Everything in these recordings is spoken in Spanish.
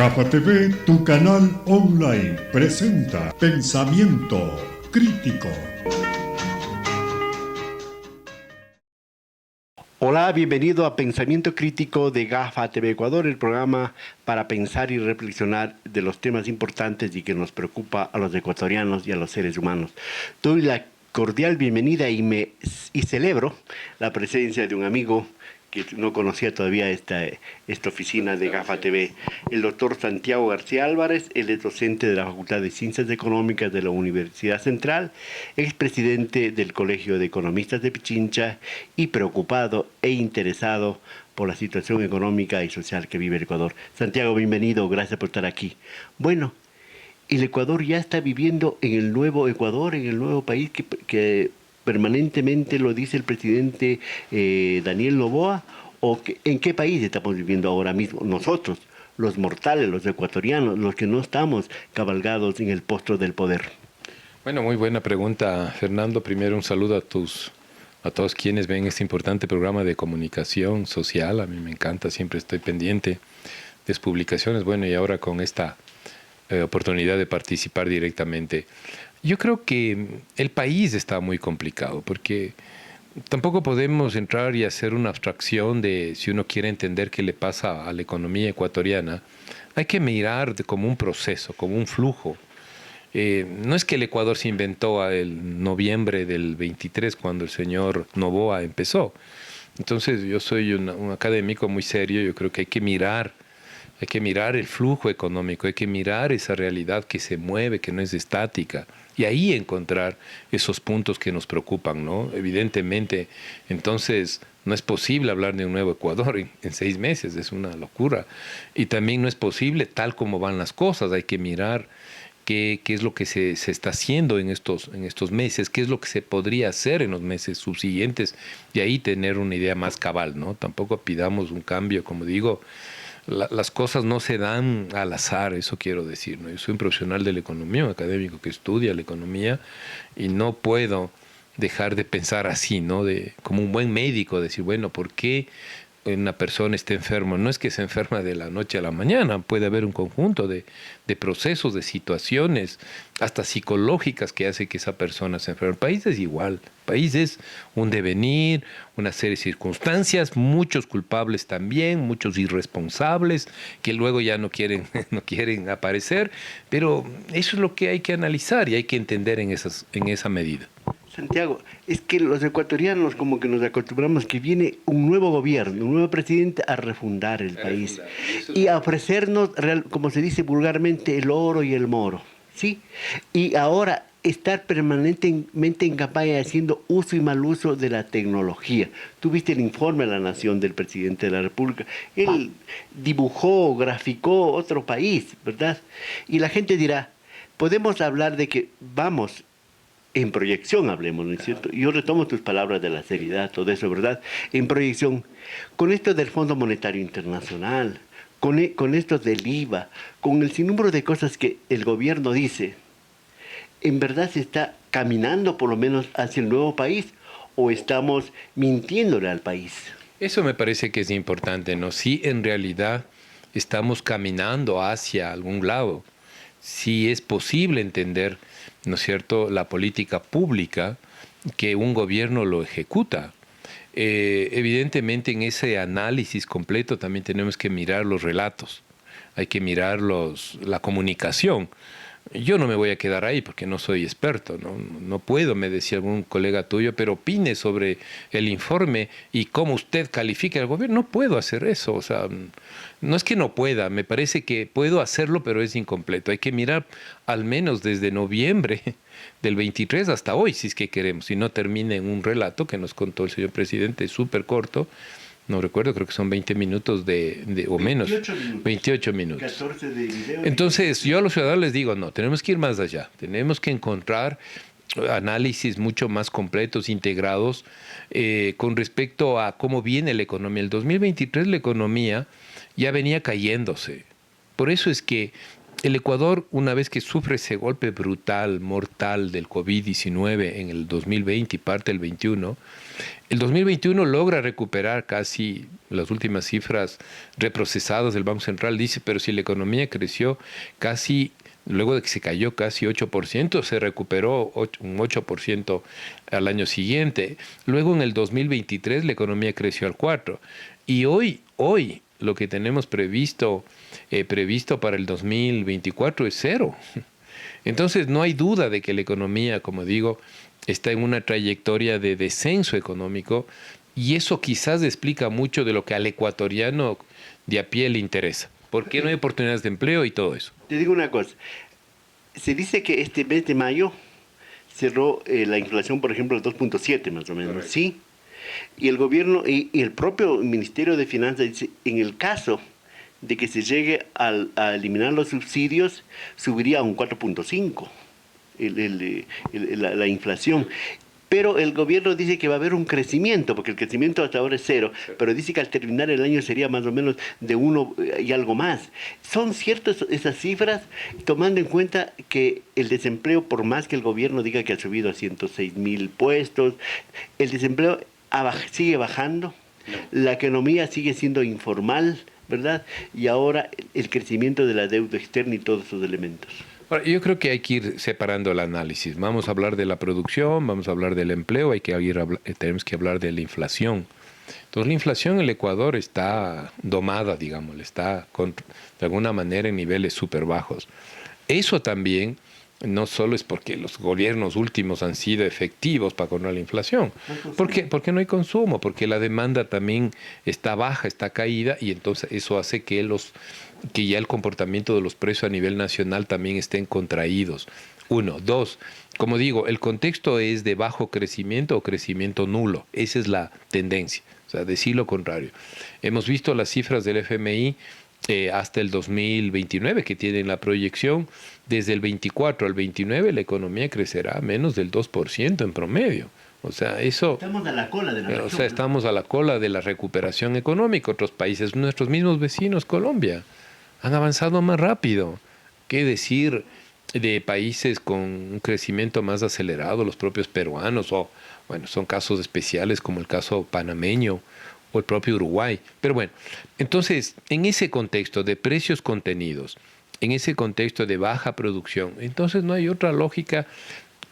GAFA TV, tu canal online, presenta Pensamiento Crítico. Hola, bienvenido a Pensamiento Crítico de GAFA TV Ecuador, el programa para pensar y reflexionar de los temas importantes y que nos preocupa a los ecuatorianos y a los seres humanos. Doy la cordial bienvenida y celebro la presencia de un amigo que no conocía todavía esta oficina de GAFA TV, el doctor Santiago García Álvarez. Él es docente de la Facultad de Ciencias Económicas de la Universidad Central, expresidente del Colegio de Economistas de Pichincha y preocupado e interesado por la situación económica y social que vive el Ecuador. Santiago, bienvenido, gracias por estar aquí. Bueno, el Ecuador ya está viviendo en el nuevo Ecuador, en el nuevo país que permanentemente lo dice el presidente Daniel Noboa, o en qué país estamos viviendo ahora mismo nosotros, los mortales, los ecuatorianos, los que no estamos cabalgados en el postro del poder. Bueno, muy buena pregunta, Fernando. Primero un saludo a todos quienes ven este importante programa de comunicación social. A mí me encanta, siempre estoy pendiente de sus publicaciones. Bueno, y ahora con esta oportunidad de participar directamente. Yo creo que el país está muy complicado porque tampoco podemos entrar y hacer una abstracción de si uno quiere entender qué le pasa a la economía ecuatoriana. Hay que mirar como un proceso, como un flujo. No es que el Ecuador se inventó el noviembre del 23 cuando el señor Noboa empezó. Entonces yo soy un académico muy serio. Yo creo que hay que mirar el flujo económico, hay que mirar esa realidad que se mueve, que no es estática, y ahí encontrar esos puntos que nos preocupan, ¿no? Evidentemente, entonces no es posible hablar de un nuevo Ecuador en 6 meses, es una locura. Y también no es posible tal como van las cosas, hay que mirar qué es lo que se está haciendo en estos meses, qué es lo que se podría hacer en los meses subsiguientes, y ahí tener una idea más cabal, ¿no? Tampoco pidamos un cambio, como digo. Las cosas no se dan al azar, eso quiero decir, ¿no? Yo soy un profesional de la economía, un académico que estudia la economía, y no puedo dejar de pensar así, ¿no? Como un buen médico, decir, bueno, ¿por qué una persona está enferma? No es que se enferma de la noche a la mañana, puede haber un conjunto de procesos, de situaciones, hasta psicológicas, que hace que esa persona se enferme. El país es igual, el país es un devenir, una serie de circunstancias, muchos culpables también, muchos irresponsables, que luego ya no quieren, no quieren aparecer, pero eso es lo que hay que analizar y hay que entender en esa medida. Santiago, es que los ecuatorianos como que nos acostumbramos que viene un nuevo gobierno, un nuevo presidente a refundar el país y a ofrecernos, como se dice vulgarmente, el oro y el moro, ¿sí? Y ahora estar permanentemente en campaña haciendo uso y mal uso de la tecnología. Tuviste el informe a la Nación del presidente de la República. Él dibujó, graficó otro país, ¿verdad? Y la gente dirá, podemos hablar de que vamos en proyección, hablemos, ¿no es cierto? Yo retomo tus palabras de la seriedad, todo eso, ¿verdad? En proyección, con esto del Fondo Monetario Internacional, con esto del IVA, con el sinnúmero de cosas que el gobierno dice, ¿en verdad se está caminando por lo menos hacia el nuevo país o estamos mintiéndole al país? Eso me parece que es importante, ¿no? Si en realidad estamos caminando hacia algún lado, si es posible entender, ¿no es cierto?, la política pública que un gobierno lo ejecuta. Evidentemente en ese análisis completo también tenemos que mirar los relatos, hay que mirar la comunicación. Yo no me voy a quedar ahí porque no soy experto, no puedo, me decía algún colega tuyo, pero opine sobre el informe y cómo usted califica al gobierno. No puedo hacer eso, o sea, no es que no pueda, me parece que puedo hacerlo, pero es incompleto. Hay que mirar al menos desde noviembre del 23 hasta hoy, si es que queremos, si no termina en un relato que nos contó el señor presidente, súper corto. No recuerdo, creo que son 20 minutos o menos. 28 minutos. 14 de video. Entonces, yo a los ciudadanos les digo, no, tenemos que ir más allá. Tenemos que encontrar análisis mucho más completos, integrados, con respecto a cómo viene la economía. El 2023 la economía ya venía cayéndose. Por eso es que El Ecuador, una vez que sufre ese golpe brutal, mortal del COVID-19 en el 2020 y parte del 21, el 2021 logra recuperar casi las últimas cifras reprocesadas del Banco Central. Dice, pero si la economía creció casi, luego de que se cayó casi 8%, se recuperó un 8% al año siguiente. Luego en el 2023 la economía creció al 4%. Y hoy lo que tenemos previsto para el 2024 es 0. Entonces no hay duda de que la economía, como digo, está en una trayectoria de descenso económico, y eso quizás explica mucho de lo que al ecuatoriano de a pie le interesa. ¿Por qué no hay oportunidades de empleo y todo eso? Te digo una cosa, se dice que este mes de mayo cerró la inflación, por ejemplo, al 2.7 más o menos, correcto, ¿sí? Y el gobierno y el propio Ministerio de Finanzas dice, en el caso de que se llegue a eliminar los subsidios, subiría a un 4.5 la inflación. Pero el gobierno dice que va a haber un crecimiento, porque el crecimiento hasta ahora es 0, pero dice que al terminar el año sería más o menos de 1 y algo más. ¿Son ciertas esas cifras, tomando en cuenta que el desempleo, por más que el gobierno diga que ha subido a 106.000 puestos, el desempleo sigue bajando, la economía sigue siendo informal, ¿verdad? Y ahora el crecimiento de la deuda externa y todos esos elementos. Ahora, yo creo que hay que ir separando el análisis. Vamos a hablar de la producción, vamos a hablar del empleo, tenemos que hablar de la inflación. Entonces, la inflación en el Ecuador está domada, digamos, está de alguna manera en niveles súper bajos. Eso también no solo es porque los gobiernos últimos han sido efectivos para controlar la inflación. Porque no hay consumo, porque la demanda también está baja, está caída, y entonces eso hace que ya el comportamiento de los precios a nivel nacional también estén contraídos. 1. 2. Como digo, el contexto es de bajo crecimiento o crecimiento nulo. Esa es la tendencia. O sea, decir lo contrario. Hemos visto las cifras del FMI hasta el 2029, que tienen la proyección. Desde el 24 al 29 la economía crecerá menos del 2% en promedio. O sea, eso... Estamos a la cola de la región. O sea, estamos a la cola de la recuperación económica. Otros países, nuestros mismos vecinos, Colombia, han avanzado más rápido. ¿Qué decir de países con un crecimiento más acelerado, los propios peruanos? O, bueno, son casos especiales como el caso panameño o el propio Uruguay. Pero bueno, entonces, en ese contexto de precios contenidos, en ese contexto de baja producción, entonces no hay otra lógica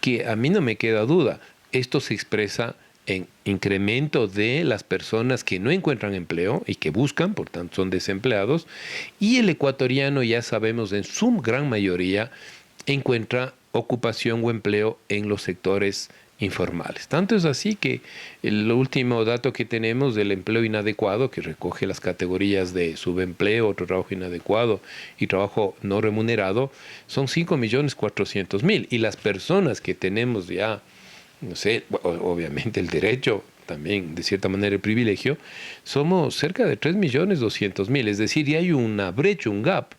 que a mí no me queda duda. Esto se expresa en incremento de las personas que no encuentran empleo y que buscan, por tanto son desempleados, y el ecuatoriano, ya sabemos, en su gran mayoría encuentra ocupación o empleo en los sectores informales. Tanto es así que el último dato que tenemos del empleo inadecuado, que recoge las categorías de subempleo, otro trabajo inadecuado y trabajo no remunerado, son 5.400.000. Y las personas que tenemos ya, no sé, obviamente el derecho, también de cierta manera el privilegio, somos cerca de 3.200.000. Es decir, ya hay una brecha, un gap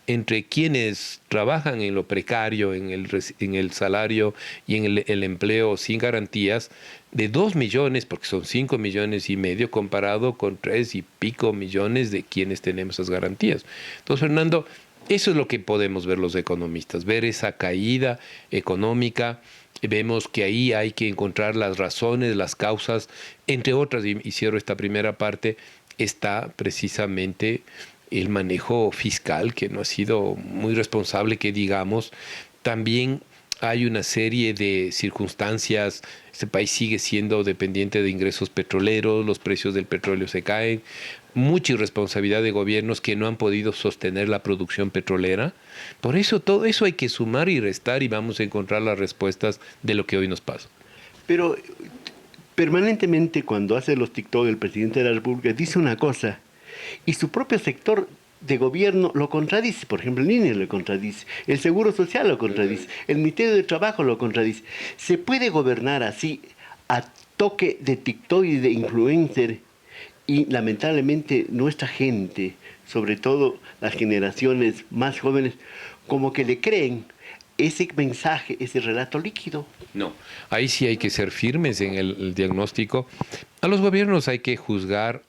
entre quienes trabajan en lo precario, en el salario y en el empleo sin garantías, de 2 millones, porque son 5,5 millones, comparado con 3 y pico millones de quienes tenemos esas garantías. Entonces, Fernando, eso es lo que podemos ver los economistas, ver esa caída económica. Vemos que ahí hay que encontrar las razones, las causas, entre otras, y cierro esta primera parte, está precisamente el manejo fiscal, que no ha sido muy responsable, que digamos. También hay una serie de circunstancias. Este país sigue siendo dependiente de ingresos petroleros, los precios del petróleo se caen, mucha irresponsabilidad de gobiernos que no han podido sostener la producción petrolera. Por eso todo eso hay que sumar y restar, y vamos a encontrar las respuestas de lo que hoy nos pasa. Pero permanentemente cuando hace los TikTok el presidente de la República dice una cosa y su propio sector de gobierno lo contradice. Por ejemplo, el INE lo contradice, el Seguro Social lo contradice, el Ministerio de Trabajo lo contradice. ¿Se puede gobernar así a toque de TikTok y de influencer? Y lamentablemente nuestra gente, sobre todo las generaciones más jóvenes, como que le creen ese mensaje, ese relato líquido. No, ahí sí hay que ser firmes en el diagnóstico. A los gobiernos hay que juzgar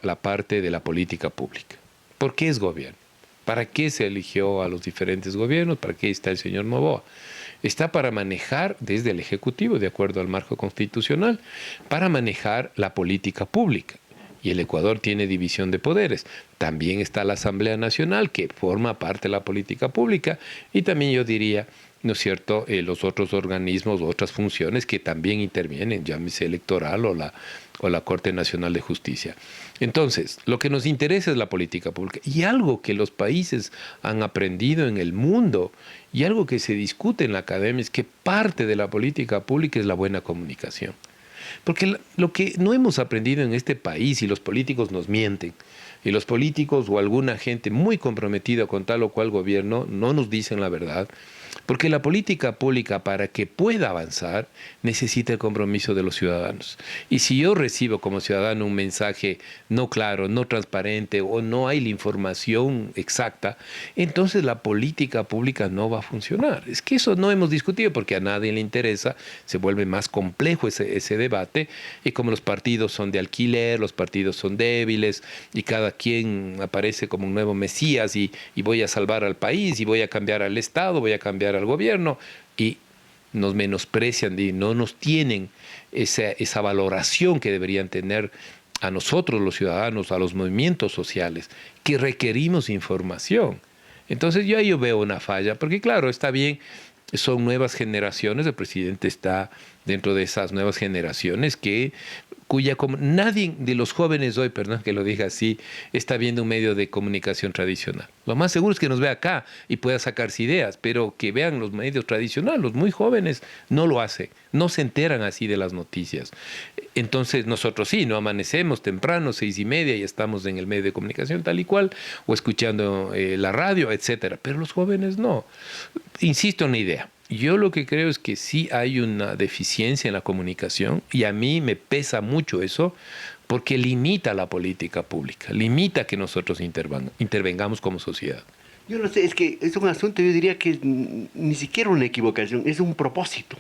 la parte de la política pública. ¿Por qué es gobierno? ¿Para qué se eligió a los diferentes gobiernos? ¿Para qué está el señor Noboa? Está para manejar desde el Ejecutivo, de acuerdo al marco constitucional, para manejar la política pública. Y el Ecuador tiene división de poderes. También está la Asamblea Nacional, que forma parte de la política pública, y también yo diría, ¿no es cierto?, los otros organismos, otras funciones que también intervienen, llámese electoral o la Corte Nacional de Justicia. Entonces, lo que nos interesa es la política pública. Y algo que los países han aprendido en el mundo y algo que se discute en la academia es que parte de la política pública es la buena comunicación. Porque lo que no hemos aprendido en este país, y los políticos nos mienten, y los políticos o alguna gente muy comprometida con tal o cual gobierno no nos dicen la verdad, porque la política pública, para que pueda avanzar, necesita el compromiso de los ciudadanos. Y si yo recibo como ciudadano un mensaje no claro, no transparente, o no hay la información exacta, entonces la política pública no va a funcionar. Es que eso no hemos discutido porque a nadie le interesa, se vuelve más complejo ese debate, y como los partidos son de alquiler, los partidos son débiles, y cada quien aparece como un nuevo Mesías, y voy a salvar al país, y voy a cambiar al Estado, voy a cambiar al gobierno, y nos menosprecian y no nos tienen esa valoración que deberían tener a nosotros los ciudadanos, a los movimientos sociales, que requerimos información. Entonces yo veo una falla, porque claro, está bien, son nuevas generaciones, el presidente está dentro de esas nuevas generaciones nadie de los jóvenes hoy, perdón que lo diga así, está viendo un medio de comunicación tradicional. Lo más seguro es que nos vea acá y pueda sacarse ideas, pero que vean los medios tradicionales, los muy jóvenes no lo hacen, no se enteran así de las noticias. Entonces nosotros sí, no amanecemos temprano, 6:30, y estamos en el medio de comunicación tal y cual, o escuchando la radio, etcétera, pero los jóvenes no. Insisto en la idea. Yo lo que creo es que sí hay una deficiencia en la comunicación, y a mí me pesa mucho eso, porque limita la política pública, limita que nosotros intervengamos como sociedad. Yo no sé, es que es un asunto, yo diría que ni siquiera una equivocación, es un propósito.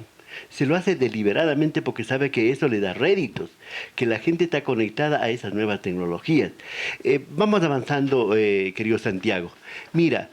Se lo hace deliberadamente porque sabe que eso le da réditos, que la gente está conectada a esas nuevas tecnologías. Vamos avanzando, querido Santiago. Mira,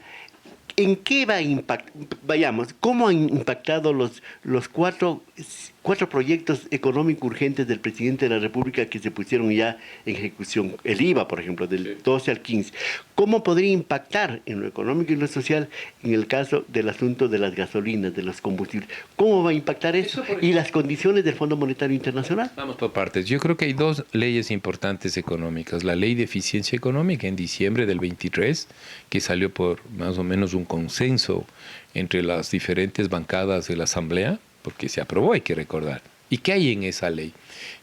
¿en qué va a impactar? Vayamos, ¿cómo han impactado los cuatro proyectos económicos urgentes del presidente de la República que se pusieron ya en ejecución? El IVA, por ejemplo, del 12 al 15. ¿Cómo podría impactar en lo económico y lo social en el caso del asunto de las gasolinas, de los combustibles? ¿Cómo va a impactar eso? Y las condiciones del Fondo Monetario Internacional. Vamos por partes. Yo creo que hay dos leyes importantes económicas. La Ley de Eficiencia Económica en diciembre del 23, que salió por más o menos un consenso entre las diferentes bancadas de la Asamblea, porque se aprobó, hay que recordar. ¿Y qué hay en esa ley?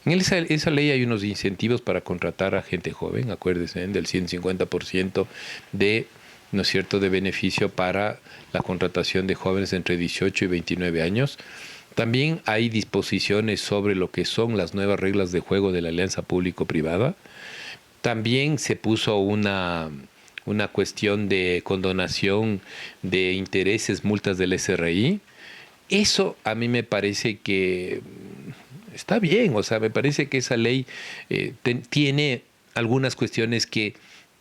En esa ley hay unos incentivos para contratar a gente joven, acuérdense, del 150% de, ¿no es cierto?, de beneficio para la contratación de jóvenes entre 18 y 29 años. También hay disposiciones sobre lo que son las nuevas reglas de juego de la alianza público-privada. También se puso una cuestión de condonación de intereses, multas del SRI. Eso a mí me parece que está bien, o sea, me parece que esa ley tiene algunas cuestiones que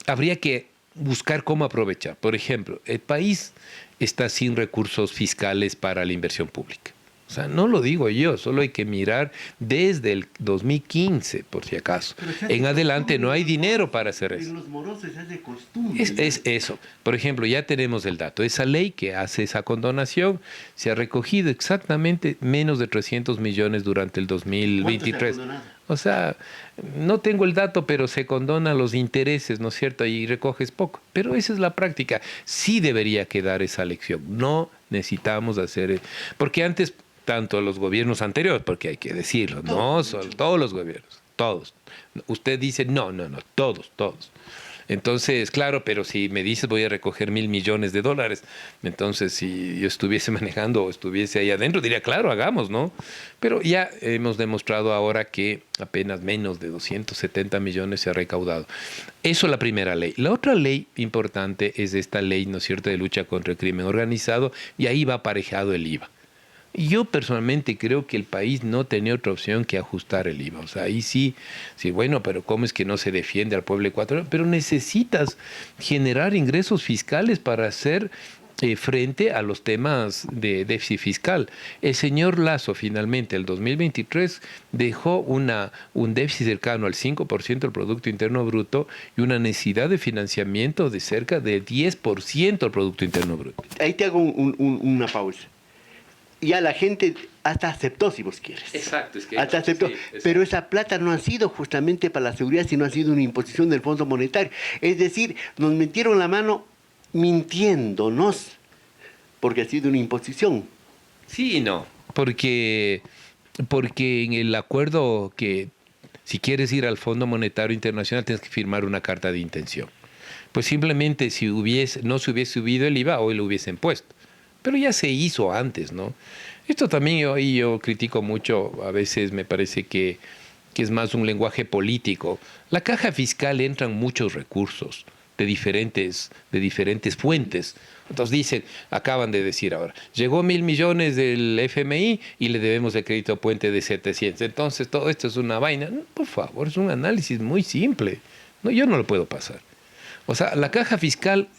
habría que buscar cómo aprovechar. Por ejemplo, el país está sin recursos fiscales para la inversión pública. O sea, no lo digo yo, solo hay que mirar desde el 2015, por si acaso. En adelante no hay dinero para hacer eso. Los morosos es de costumbre. Es eso. Por ejemplo, ya tenemos el dato. Esa ley que hace esa condonación se ha recogido exactamente menos de 300 millones durante el 2023. O sea, no tengo el dato, pero se condonan los intereses, ¿no es cierto? Y recoges poco. Pero esa es la práctica. Sí debería quedar esa lección. No necesitamos hacer... Porque antes... tanto los gobiernos anteriores, porque hay que decirlo, no son todos los gobiernos, todos. Usted dice, no, todos. Entonces, claro, pero si me dices voy a recoger $1.000 millones, entonces si yo estuviese manejando o estuviese ahí adentro, diría, claro, hagamos, ¿no? Pero ya hemos demostrado ahora que apenas menos de 270 millones se ha recaudado. Eso es la primera ley. La otra ley importante es esta ley, ¿no es cierto?, de lucha contra el crimen organizado, y ahí va aparejado el IVA. Yo personalmente creo que el país no tenía otra opción que ajustar el IVA. O sea, ahí sí, sí, bueno, pero ¿cómo es que no se defiende al pueblo ecuatoriano? Pero necesitas generar ingresos fiscales para hacer frente a los temas de déficit fiscal. El señor Lasso finalmente, el 2023, dejó un déficit cercano al 5% del Producto Interno Bruto y una necesidad de financiamiento de cerca del 10% del Producto Interno Bruto. Ahí te hago una pausa. Ya la gente hasta aceptó, si vos quieres. Exacto, es que hasta aceptó. sí, pero esa plata no ha sido justamente para la seguridad, sino ha sido una imposición del Fondo Monetario. Es decir, nos metieron la mano mintiéndonos, porque ha sido una imposición. Sí y no, porque en el acuerdo que si quieres ir al Fondo Monetario Internacional tienes que firmar una carta de intención. Pues simplemente si no se hubiese subido el IVA, hoy lo hubiesen puesto. Pero ya se hizo antes, ¿no? Esto también yo critico mucho, a veces me parece que es más un lenguaje político. La caja fiscal entran muchos recursos de diferentes fuentes. Entonces acaban de decir ahora, llegó 1.000 millones del FMI y le debemos el crédito puente de 700. Entonces todo esto es una vaina. No, por favor, es un análisis muy simple. No, yo no lo puedo pasar. O sea, la caja fiscal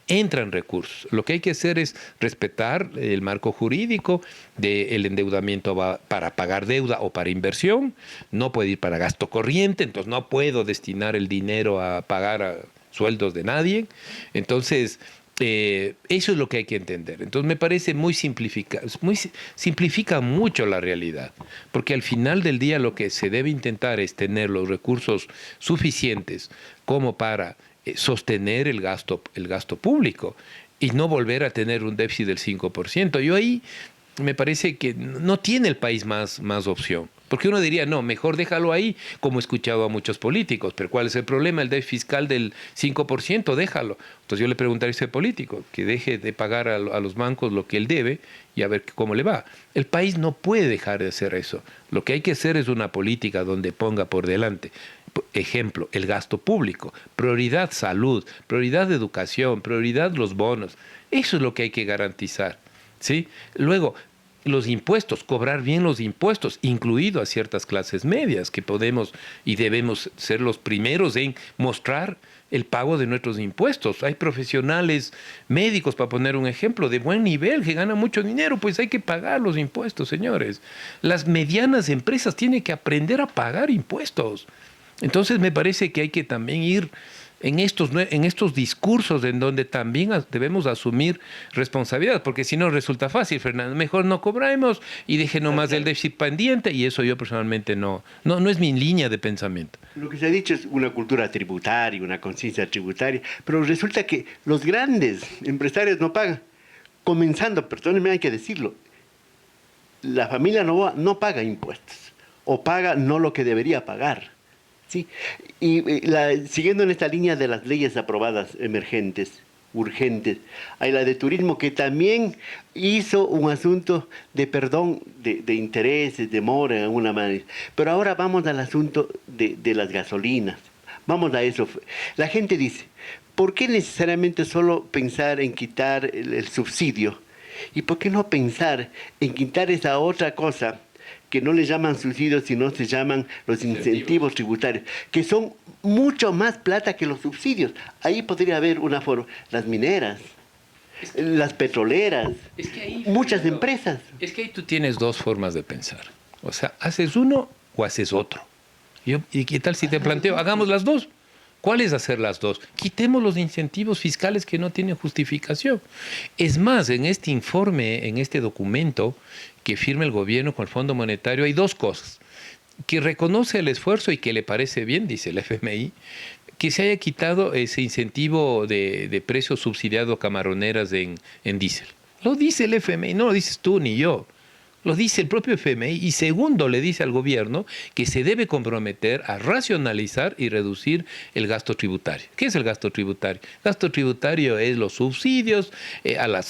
entra en recursos. Lo que hay que hacer es respetar el marco jurídico del endeudamiento para pagar deuda o para inversión. No puede ir para gasto corriente, entonces no puedo destinar el dinero a pagar sueldos de nadie. Entonces, eso es lo que hay que entender. Entonces me parece simplifica mucho la realidad, porque al final del día lo que se debe intentar es tener los recursos suficientes como para sostener el gasto público y no volver a tener un déficit del 5%. Yo ahí me parece que no tiene el país más opción. Porque uno diría, no, mejor déjalo ahí, como he escuchado a muchos políticos. Pero ¿cuál es el problema? El déficit fiscal del 5%, déjalo. Entonces yo le preguntaría a ese político que deje de pagar a los bancos lo que él debe y a ver cómo le va. El país no puede dejar de hacer eso. Lo que hay que hacer es una política donde ponga por delante, ejemplo, el gasto público, prioridad salud, prioridad educación, prioridad los bonos. Eso es lo que hay que garantizar, ¿sí? Luego, los impuestos, cobrar bien los impuestos, incluido a ciertas clases medias, que podemos y debemos ser los primeros en mostrar el pago de nuestros impuestos. Hay profesionales médicos, para poner un ejemplo, de buen nivel, que ganan mucho dinero, pues hay que pagar los impuestos, señores. Las medianas empresas tienen que aprender a pagar impuestos. Entonces me parece que hay que también ir en estos discursos en donde también debemos asumir responsabilidad, porque si no resulta fácil, Fernando, mejor no cobremos y deje nomás el déficit pendiente, y eso yo personalmente no es mi línea de pensamiento. Lo que se ha dicho es una cultura tributaria, una conciencia tributaria, pero resulta que los grandes empresarios no pagan, comenzando, perdónenme, hay que decirlo, la familia no paga impuestos, o paga no lo que debería pagar. Sí, y siguiendo en esta línea de las leyes aprobadas emergentes, urgentes, hay la de turismo que también hizo un asunto de perdón de intereses, de mora en alguna manera. Pero ahora vamos al asunto de las gasolinas. Vamos a eso. La gente dice, ¿por qué necesariamente solo pensar en quitar el subsidio? ¿Y por qué no pensar en quitar esa otra cosa que no le llaman subsidios, sino se llaman los incentivos tributarios, que son mucho más plata que los subsidios? Ahí podría haber una forma. Las mineras, las petroleras, muchas empresas. Es que ahí tú tienes dos formas de pensar. O sea, haces uno o haces otro. ¿Y qué tal si te planteo, hagamos las dos? ¿Cuál es hacer las dos? Quitemos los incentivos fiscales que no tienen justificación. Es más, en este informe, en este documento que firma el gobierno con el Fondo Monetario, hay dos cosas. Que reconoce el esfuerzo y que le parece bien, dice el FMI, que se haya quitado ese incentivo de precio subsidiado a camaroneras en diésel. Lo dice el FMI, no lo dices tú ni yo. Lo dice el propio FMI, y segundo, le dice al gobierno que se debe comprometer a racionalizar y reducir el gasto tributario. ¿Qué es el gasto tributario? Gasto tributario es los subsidios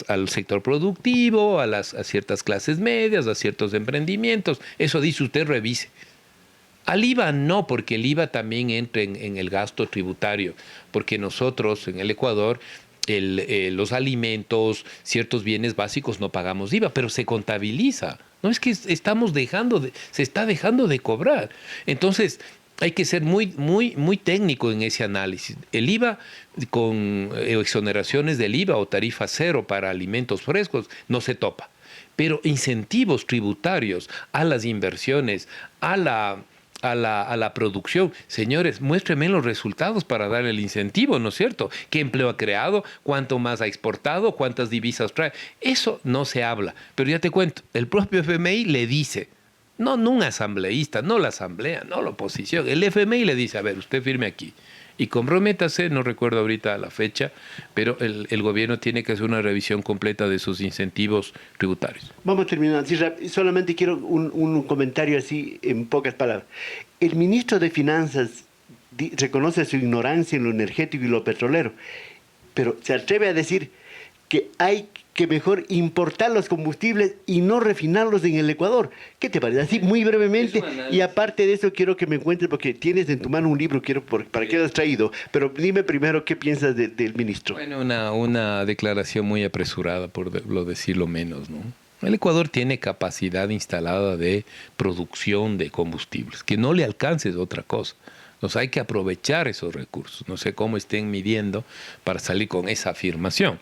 al sector productivo, a ciertas clases medias, a ciertos emprendimientos. Eso dice usted, revise. Al IVA no, porque el IVA también entra en el gasto tributario, porque nosotros en el Ecuador los alimentos, ciertos bienes básicos no pagamos IVA, pero se contabiliza. No es que se está dejando de cobrar. Entonces, hay que ser muy técnico en ese análisis. El IVA con exoneraciones del IVA o tarifa cero para alimentos frescos no se topa. Pero incentivos tributarios a las inversiones, a la producción. Señores, muéstrenme los resultados para darle el incentivo, ¿no es cierto? ¿Qué empleo ha creado? ¿Cuánto más ha exportado? ¿Cuántas divisas trae? Eso no se habla. Pero ya te cuento, el propio FMI le dice, no un asambleísta, no la asamblea, no la oposición, el FMI le dice, a ver, usted firme aquí y comprométase, no recuerdo ahorita la fecha, pero el gobierno tiene que hacer una revisión completa de sus incentivos tributarios. Vamos a terminar. Sí, solamente quiero un comentario así en pocas palabras. El ministro de Finanzas reconoce su ignorancia en lo energético y lo petrolero, pero se atreve a decir que hay que mejor importar los combustibles y no refinarlos en el Ecuador. ¿Qué te parece? Así muy brevemente. Y aparte de eso, quiero que me cuentes, porque tienes en tu mano un libro, para qué lo has traído. Pero dime primero qué piensas del ministro. Bueno, una declaración muy apresurada, por decirlo menos, ¿no? El Ecuador tiene capacidad instalada de producción de combustibles. Que no le alcance es otra cosa. Entonces hay que aprovechar esos recursos. No sé cómo estén midiendo para salir con esa afirmación,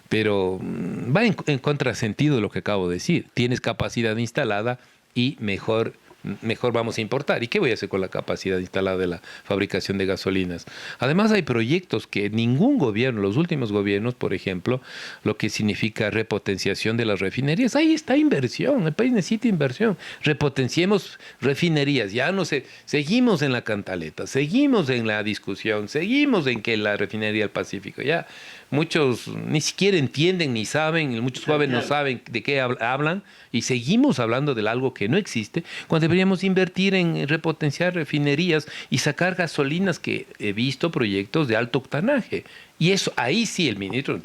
pero va en contrasentido de lo que acabo de decir. Tienes capacidad instalada y mejor vamos a importar. ¿Y qué voy a hacer con la capacidad instalada de la fabricación de gasolinas? Además hay proyectos que ningún gobierno, los últimos gobiernos, por ejemplo, lo que significa repotenciación de las refinerías, ahí está inversión, el país necesita inversión. Repotenciemos refinerías, ya no sé, seguimos en la cantaleta, seguimos en la discusión, seguimos en que la refinería del Pacífico, ya muchos ni siquiera entienden ni saben, muchos jóvenes no saben de qué hablan y seguimos hablando de algo que no existe, cuando deberíamos invertir en repotenciar refinerías y sacar gasolinas, que he visto proyectos de alto octanaje. Y eso, ahí sí el ministro no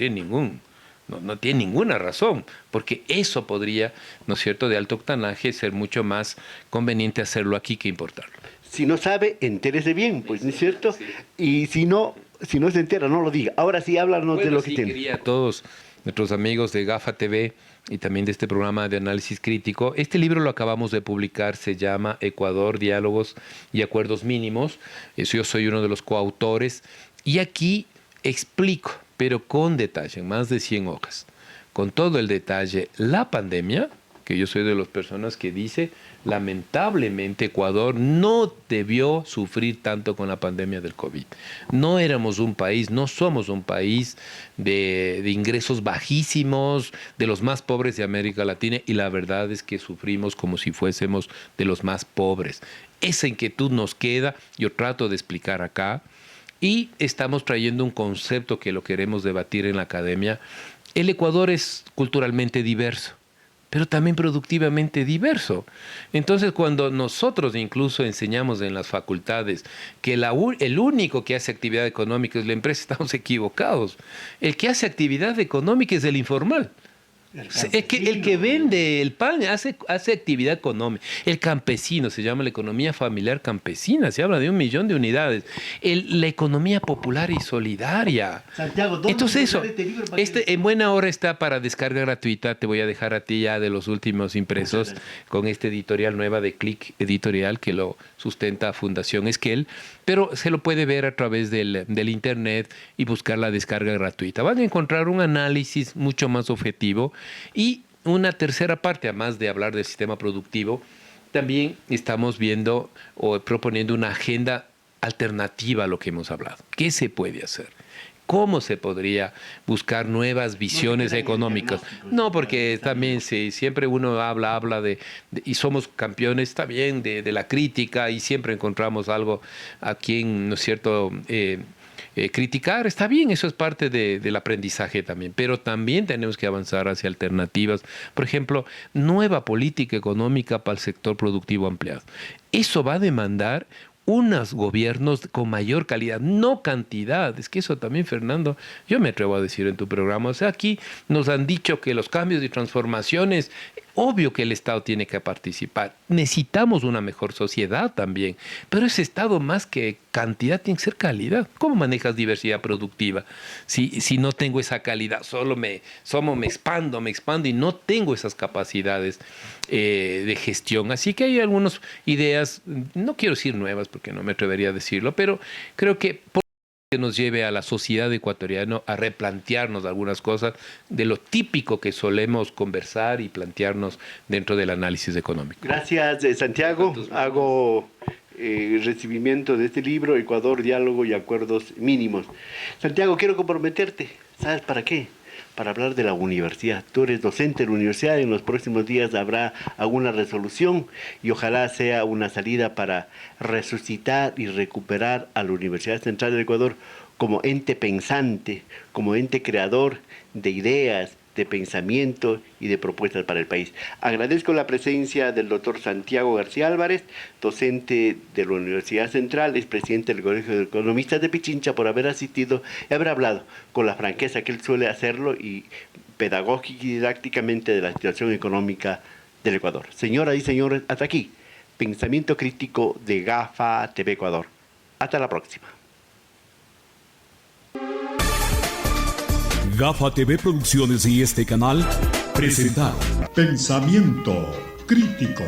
tiene ninguna razón, porque eso podría, ¿no es cierto?, de alto octanaje ser mucho más conveniente hacerlo aquí que importarlo. Si no sabe, entérese bien, pues, ¿no es cierto? Sí. Y si no se entera, no lo diga. Ahora sí, háblanos de lo que tiene. Quería a todos nuestros amigos de GAFA TV y también de este programa de análisis crítico. Este libro lo acabamos de publicar, se llama Ecuador, Diálogos y Acuerdos Mínimos. Yo soy uno de los coautores y aquí explico, pero con detalle, en más de 100 hojas, con todo el detalle, la pandemia, que yo soy de las personas que dice, lamentablemente Ecuador no debió sufrir tanto con la pandemia del COVID. No éramos un país, no somos un país de ingresos bajísimos, de los más pobres de América Latina, y la verdad es que sufrimos como si fuésemos de los más pobres. Esa inquietud nos queda, yo trato de explicar acá, y estamos trayendo un concepto que lo queremos debatir en la academia. El Ecuador es culturalmente diverso, pero también productivamente diverso. Entonces, cuando nosotros incluso enseñamos en las facultades que el único que hace actividad económica es la empresa, estamos equivocados. El que hace actividad económica es el informal. Es que el que vende el pan hace actividad económica. El campesino, se llama la economía familiar campesina, se habla de 1 millón de unidades. La economía popular y solidaria. Santiago, ¿dónde entonces eso, en buena hora está para descarga gratuita. Te voy a dejar a ti ya de los últimos impresos con este editorial nueva de Click Editorial que lo sustenta Fundación Esquel, pero se lo puede ver a través del internet y buscar la descarga gratuita. Van a encontrar un análisis mucho más objetivo. Y una tercera parte, además de hablar del sistema productivo, también estamos viendo o proponiendo una agenda alternativa a lo que hemos hablado. ¿Qué se puede hacer? ¿Cómo se podría buscar nuevas visiones económicas? No, porque también siempre uno habla y somos campeones también de la crítica y siempre encontramos algo a quien, ¿no es cierto?, criticar. Está bien, eso es parte del aprendizaje también, pero también tenemos que avanzar hacia alternativas. Por ejemplo, nueva política económica para el sector productivo ampliado. Eso va a demandar unos gobiernos con mayor calidad, no cantidad. Es que eso también, Fernando, yo me atrevo a decir en tu programa. O sea, aquí nos han dicho que los cambios y transformaciones Obvio que el Estado tiene que participar. Necesitamos una mejor sociedad también, pero ese Estado más que cantidad tiene que ser calidad. ¿Cómo manejas diversidad productiva si no tengo esa calidad? Solo me expando y no tengo esas capacidades de gestión. Así que hay algunas ideas, no quiero decir nuevas porque no me atrevería a decirlo, pero creo que nos lleve a la sociedad ecuatoriana a replantearnos algunas cosas de lo típico que solemos conversar y plantearnos dentro del análisis económico. Gracias, Santiago. Hago recibimiento de este libro, Ecuador, Diálogo y Acuerdos Mínimos. Santiago, quiero comprometerte. ¿Sabes para qué? Para hablar de la universidad. Tú eres docente de la universidad, en los próximos días habrá alguna resolución y ojalá sea una salida para resucitar y recuperar a la Universidad Central del Ecuador como ente pensante, como ente creador de ideas, de pensamiento y de propuestas para el país. Agradezco la presencia del doctor Santiago García Álvarez, docente de la Universidad Central, es presidente del Colegio de Economistas de Pichincha, por haber asistido y haber hablado con la franqueza que él suele hacerlo y pedagógica y didácticamente de la situación económica del Ecuador. Señoras y señores, hasta aquí, Pensamiento Crítico de GAFA TV Ecuador. Hasta la próxima. GAFA TV Producciones y este canal presentaron Pensamiento Crítico.